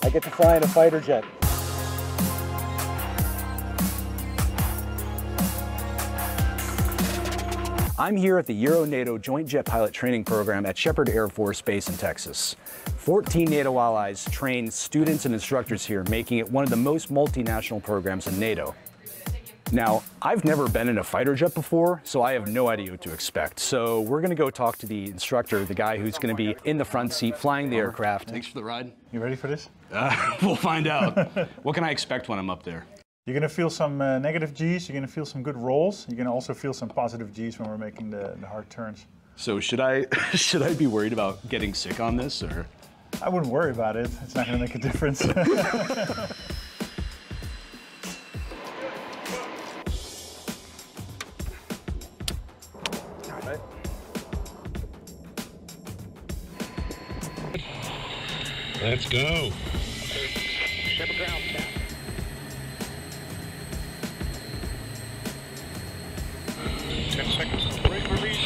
I get to fly in a fighter jet. I'm here at the Euro-NATO Joint Jet Pilot Training Program at Shepherd Air Force Base in Texas. 14 NATO allies train students and instructors here, making it one of the most multinational programs in NATO. Now, I've never been in a fighter jet before, so I have no idea what to expect. So we're gonna go talk to the instructor, the guy who's gonna be in the front seat flying the aircraft. Thanks for the ride. You ready for this? We'll find out. What can I expect when I'm up there? You're going to feel some negative G's, you're going to feel some good rolls, you're going to also feel some positive G's when we're making the hard turns. So should I be worried about getting sick on this, or? I wouldn't worry about it. It's not going to make a difference. Let's go. 10 seconds to brake release.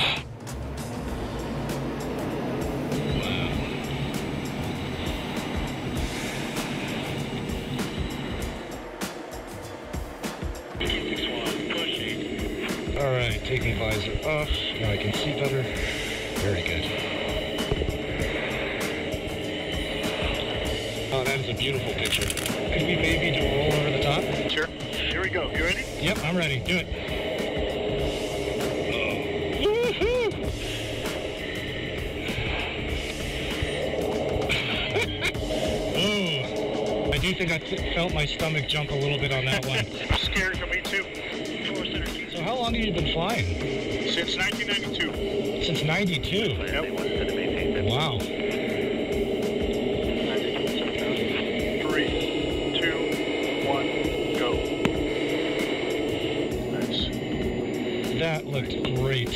All right, taking visor off. Now I can see better. Very good. Oh, that is a beautiful picture. Could we maybe do a roll over the top? Sure. Here we go. You ready? Yep, I'm ready. Do it. I do think I felt my stomach jump a little bit on that one. Scary for me too. So how long have you been flying? Since 1992. Since 92? Yep. Wow. 3, 2, 1, go. Nice. That looked great.